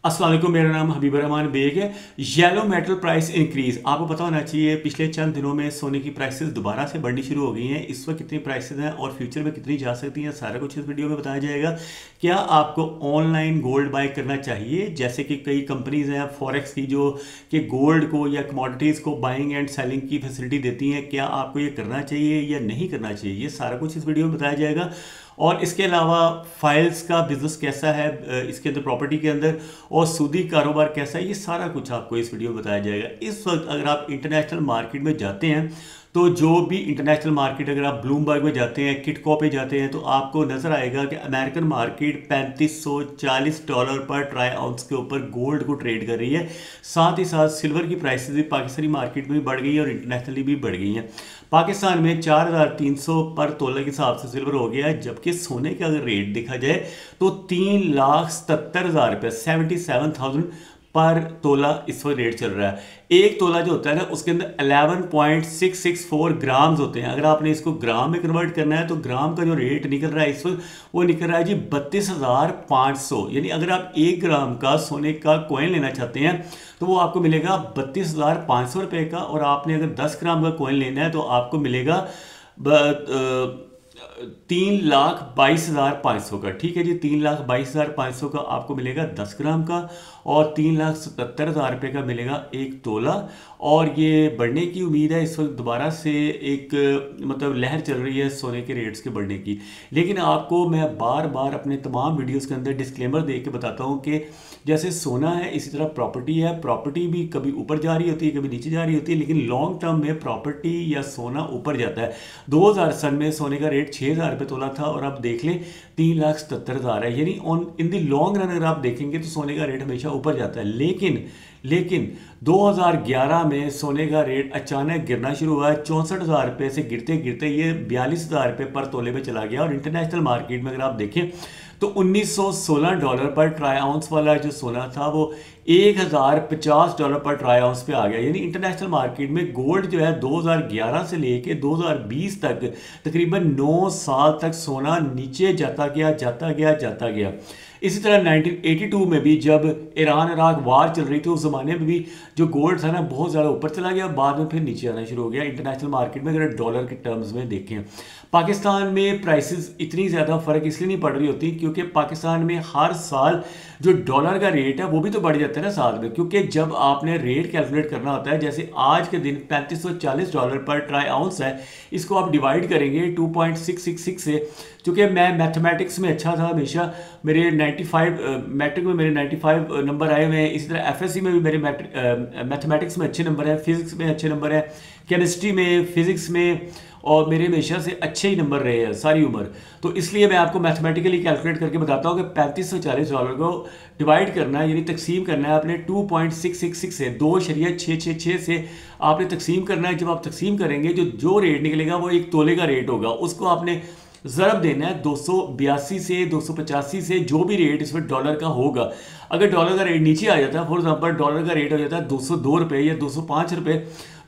अस्सलाम वालेकुम, मेरा नाम हबीब रहमान बेग है। येलो मेटल प्राइस इंक्रीज आपको पता होना चाहिए। पिछले चंद दिनों में सोने की प्राइसेस दोबारा से बढ़नी शुरू हो गई हैं। इस वक्त कितनी प्राइसेस हैं और फ्यूचर में कितनी जा सकती हैं, सारा कुछ इस वीडियो में बताया जाएगा। क्या आपको ऑनलाइन गोल्ड बाय करना चाहिए, जैसे कि कई कंपनीज हैं फॉरेक्स की जो कि गोल्ड को या कमोडिटीज़ को बाइंग एंड सेलिंग की फैसिलिटी देती हैं। क्या आपको ये करना चाहिए या नहीं करना चाहिए, ये सारा कुछ इस वीडियो में बताया जाएगा। और इसके अलावा फाइल्स का बिजनेस कैसा है इसके अंदर, प्रॉपर्टी के अंदर, और सूदी कारोबार कैसा है, ये सारा कुछ आपको इस वीडियो में बताया जाएगा। इस वक्त अगर आप इंटरनेशनल मार्केट में जाते हैं तो जो भी इंटरनेशनल मार्केट, अगर आप ब्लूमबर्ग में जाते हैं, किटको पे जाते हैं, तो आपको नज़र आएगा कि अमेरिकन मार्केट $3540 पर ट्राई आउंस के ऊपर गोल्ड को ट्रेड कर रही है। साथ ही साथ सिल्वर की प्राइसेस भी पाकिस्तानी मार्केट में भी बढ़ गई है और इंटरनेशनली भी बढ़ गई हैं। पाकिस्तान में 4300 पर तोला के हिसाब से सिल्वर हो गया है, जबकि सोने का अगर रेट देखा जाए तो 3,77,000 रुपये, 77,000 पर तोला इस वक्त रेट चल रहा है। एक तोला जो होता है ना, उसके अंदर 11.664 ग्राम्स होते हैं। अगर आपने इसको ग्राम में कन्वर्ट करना है तो ग्राम का जो रेट निकल रहा है इस वक्त, वो निकल रहा है जी 32,500। यानी अगर आप 1 ग्राम का सोने का कॉइन लेना चाहते हैं तो वो आपको मिलेगा 32,500 रुपये का, और आपने अगर 10 ग्राम का कॉइन लेना है तो आपको मिलेगा 3,22,500 का। ठीक है जी, 3,22,500 का आपको मिलेगा 10 ग्राम का, और 3,77,000 रुपये का मिलेगा एक तोला। और ये बढ़ने की उम्मीद है, इस वक्त दोबारा से एक मतलब लहर चल रही है सोने के रेट्स के बढ़ने की। लेकिन आपको मैं बार बार अपने तमाम वीडियोस के अंदर डिस्क्लेमर दे के बताता हूँ कि जैसे सोना है इसी तरह प्रॉपर्टी है। प्रॉपर्टी भी कभी ऊपर जा रही होती है, कभी नीचे जा रही होती है, लेकिन लॉन्ग टर्म में प्रॉपर्टी या सोना ऊपर जाता है। 2000 सन में सोने का रेट 6,000 रुपये तोला था, और अब देख लें 3,77,000 है। यानी on in the long run अगर आप देखेंगे तो सोने का रेट हमेशा ऊपर जाता है। लेकिन 2011 में सोने का रेट अचानक गिरना शुरू हुआ है। 64,000 रुपये से गिरते गिरते ये 42,000 रुपये पर तोले पे चला गया। और इंटरनेशनल मार्केट में अगर आप देखें तो $1,916 पर ट्राई आउंस वाला जो सोना था वो $1,050 पर ट्राई आउंस पे आ गया। यानी इंटरनेशनल मार्केट में गोल्ड जो है 2011 से लेके 2020 तक तकरीबन 9 साल तक सोना नीचे जाता गया। इसी तरह 1982 में भी जब ईरान इराक वार चल रही थी, उस ज़माने में भी जो गोल्ड था ना बहुत ज़्यादा ऊपर चला गया, बाद में फिर नीचे आना शुरू हो गया इंटरनेशनल मार्केट में। अगर डॉलर के टर्म्स में देखें, पाकिस्तान में प्राइसेस इतनी ज़्यादा फ़र्क इसलिए नहीं पड़ रही होती क्योंकि पाकिस्तान में हर साल जो डॉलर का रेट है वो भी तो बढ़ जाता है ना साथ में। क्योंकि जब आपने रेट कैलकुलेट करना होता है, जैसे आज के दिन $3540 पर ट्राई आउंस है, इसको आप डिवाइड करेंगे 2.666 से। चूँकि मैं मैथमेटिक्स में अच्छा था हमेशा, मेरे 95 मैट्रिक में मेरे 95 नंबर आए हुए हैं। इसी तरह एफएससी में भी मेरे मैथमेटिक्स में अच्छे नंबर हैं, फिजिक्स में अच्छे नंबर हैं, केमिस्ट्री में, फिजिक्स में, और मेरे हमेशा से अच्छे ही नंबर रहे हैं सारी उम्र। तो इसलिए मैं आपको मैथमेटिकली कैलकुलेट करके बताता हूँ कि $3540 को डिवाइड करना है, यानी तकसीम करना है आपने 2.666 से, 2.666 से आपने तकसीम करना है। जब आप तकसीम करेंगे जो रेट निकलेगा वो एक तोले का रेट होगा, उसको आपने ज़रब देना है 282 से, 285 से, जो भी रेट इसमें डॉलर का होगा। अगर डॉलर का रेट नीचे आ जाता है, फॉर एग्जांपल डॉलर का रेट हो जाता है 202 रुपये या 205 रुपये,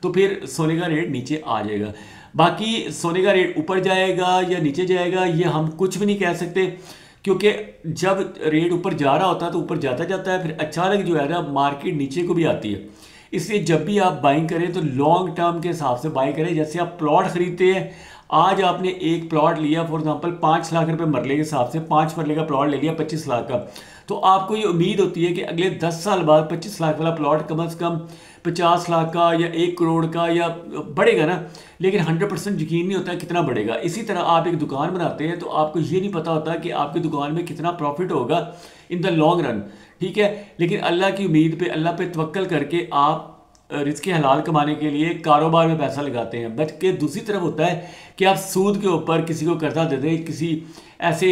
तो फिर सोने का रेट नीचे आ जाएगा। बाकी सोने का रेट ऊपर जाएगा या नीचे जाएगा ये हम कुछ भी नहीं कह सकते, क्योंकि जब रेट ऊपर जा रहा होता है तो ऊपर जाता है, फिर अचानक जो है ना मार्केट नीचे को भी आती है। इसलिए जब भी आप बाइंग करें तो लॉन्ग टर्म के हिसाब से बाई करें। जैसे आप प्लॉट खरीदते हैं, आज आपने एक प्लॉट लिया फॉर एग्जांपल 5 लाख रुपए मरले के हिसाब से, 5 मरले का प्लॉट ले लिया 25 लाख का, तो आपको ये उम्मीद होती है कि अगले 10 साल बाद 25 लाख वाला प्लॉट कम से कम 50 लाख का या 1 करोड़ का या बढ़ेगा ना। लेकिन 100% यकीन नहीं होता कितना बढ़ेगा। इसी तरह आप एक दुकान बनाते हैं तो आपको ये नहीं पता होता कि आपकी दुकान में कितना प्रॉफिट होगा इन द लॉन्ग रन। ठीक है, लेकिन अल्लाह की उम्मीद पे, अल्लाह पे तवक्कल करके आप रिज़्क़ हलाल कमाने के लिए कारोबार में पैसा लगाते हैं। बल्कि दूसरी तरफ होता है कि आप सूद के ऊपर किसी को कर्जा दे दें, किसी ऐसे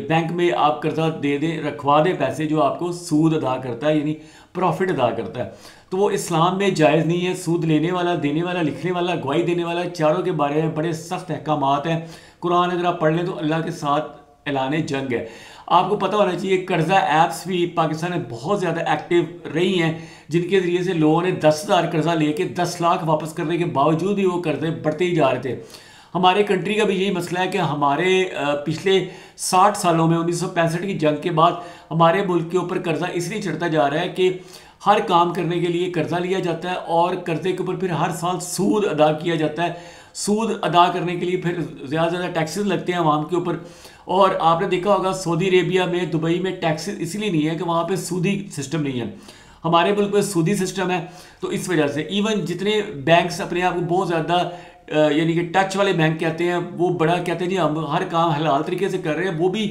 बैंक में आप कर्जा दे दें, रखवा दें पैसे जो आपको सूद अदा करता है, यानी प्रॉफिट अदा करता है। तो वो इस्लाम में जायज़ नहीं है। सूद लेने वाला, देने वाला, लिखने वाला, गवाही देने वाला, चारों के बारे में बड़े सख्त अहकामात हैं। कुरान अगर आप पढ़ लें तो अल्लाह के साथ ऐलान जंग है। आपको पता होना चाहिए कर्जा ऐप्स भी पाकिस्तान में बहुत ज़्यादा एक्टिव रही हैं, जिनके ज़रिए से लोगों ने 10,000 कर्जा लेके 10 लाख वापस करने के बावजूद भी वो कर्जे बढ़ते ही जा रहे थे। हमारे कंट्री का भी यही मसला है कि हमारे पिछले 60 सालों में 1965 की जंग के बाद हमारे मुल्क के ऊपर कर्जा इसलिए चढ़ता जा रहा है कि हर काम करने के लिए कर्जा लिया जाता है और कर्जे के ऊपर फिर हर साल सूद अदा किया जाता है। सूद अदा करने के लिए फिर ज़्यादा से ज़्यादा टैक्सेस लगते हैं आवाम के ऊपर। और आपने देखा होगा सऊदी अरेबिया में, दुबई में टैक्सेस इसलिए नहीं है कि वहाँ पे सूदी सिस्टम नहीं है, हमारे मुल्क में सूदी सिस्टम है। तो इस वजह से इवन जितने बैंक्स अपने आप को बहुत ज़्यादा यानी कि टच वाले बैंक कहते हैं, वो बड़ा कहते हैं जी हम हर काम हलाल तरीके से कर रहे हैं, वो भी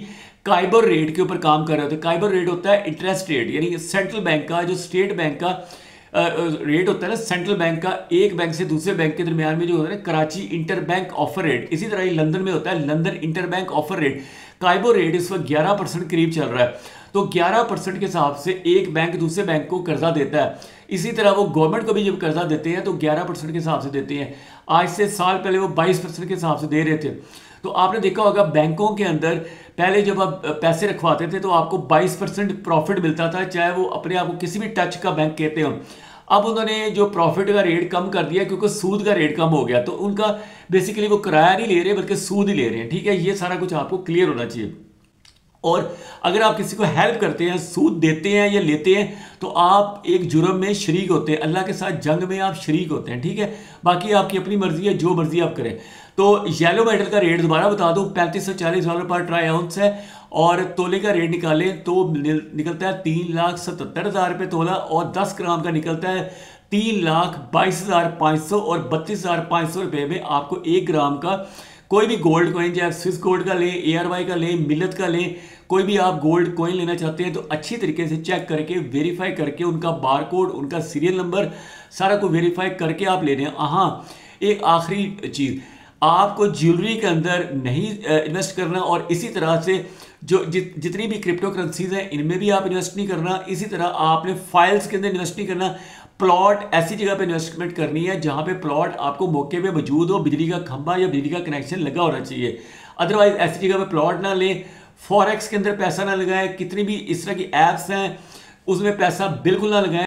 काइबर रेट के ऊपर काम कर रहे होते हैं। काइबर रेट होता है इंटरेस्ट रेट, यानी कि सेंट्रल बैंक का जो स्टेट बैंक का रेट होता है ना, सेंट्रल बैंक का एक बैंक से दूसरे बैंक के दरमियान में जो होता है Karachi inter bank offer rate, इसी तरह ही लंदन में होता है London inter bank offer rate. KIBOR rate इस वक्त 11% करीब चल रहा है। तो 11% के हिसाब से एक बैंक दूसरे बैंक को कर्जा देता है। इसी तरह वो गवर्नमेंट को भी जब कर्जा देते हैं तो 11% के हिसाब से देते हैं। आज से साल पहले वो 22% के हिसाब से दे रहे थे। तो आपने देखा होगा बैंकों के अंदर पहले जब आप पैसे रखवाते थे तो आपको 22% प्रॉफिट मिलता था, चाहे वो अपने आप को किसी भी टच का बैंक कहते हो। अब उन्होंने जो प्रॉफिट का रेट कम कर दिया क्योंकि सूद का रेट कम हो गया, तो उनका बेसिकली वो किराया नहीं ले रहे बल्कि सूद ही ले रहे हैं। ठीक है, ये सारा कुछ आपको क्लियर होना चाहिए। और अगर आप किसी को हेल्प करते हैं, सूद देते हैं या लेते हैं, तो आप एक जुर्म में शरीक होते हैं, अल्लाह के साथ जंग में आप शरीक होते हैं। ठीक है, बाकी आपकी अपनी मर्जी है, जो मर्जी आप करें। तो येलो मेटल का रेट दोबारा बता दूं, $3540 पर ट्राई आउंस है और तोले का रेट निकालें तो निकलता है 3,77,000 रुपये तोला और 10 ग्राम का निकलता है 3,22,500 और 32,500 रुपये में आपको 1 ग्राम का कोई भी गोल्ड कॉइन, चाहे स्विस गोल्ड का लें, ARY का लें, मिलत का लें, कोई भी आप गोल्ड कॉइन लेना चाहते हैं तो अच्छी तरीके से चेक करके वेरीफाई करके उनका बारकोड, उनका सीरियल नंबर सारा को वेरीफाई करके आप ले रहे हैं। हाँ, एक आखिरी चीज़, आपको ज्वेलरी के अंदर नहीं इन्वेस्ट करना और इसी तरह से जो जितनी भी क्रिप्टो करेंसीज हैं इनमें भी आप इन्वेस्ट नहीं करना। इसी तरह आपने फाइल्स के अंदर इन्वेस्ट नहीं करना। प्लॉट ऐसी जगह पे इन्वेस्टमेंट करनी है जहां पे प्लॉट आपको मौके पे मौजूद हो, बिजली का खंभा या बिजली का कनेक्शन लगा होना चाहिए। अदरवाइज ऐसी जगह पे प्लॉट ना लें। फॉरेक्स के अंदर पैसा ना लगाएं। कितनी भी इस तरह की ऐप्स हैं उसमें पैसा बिल्कुल ना लगाएं।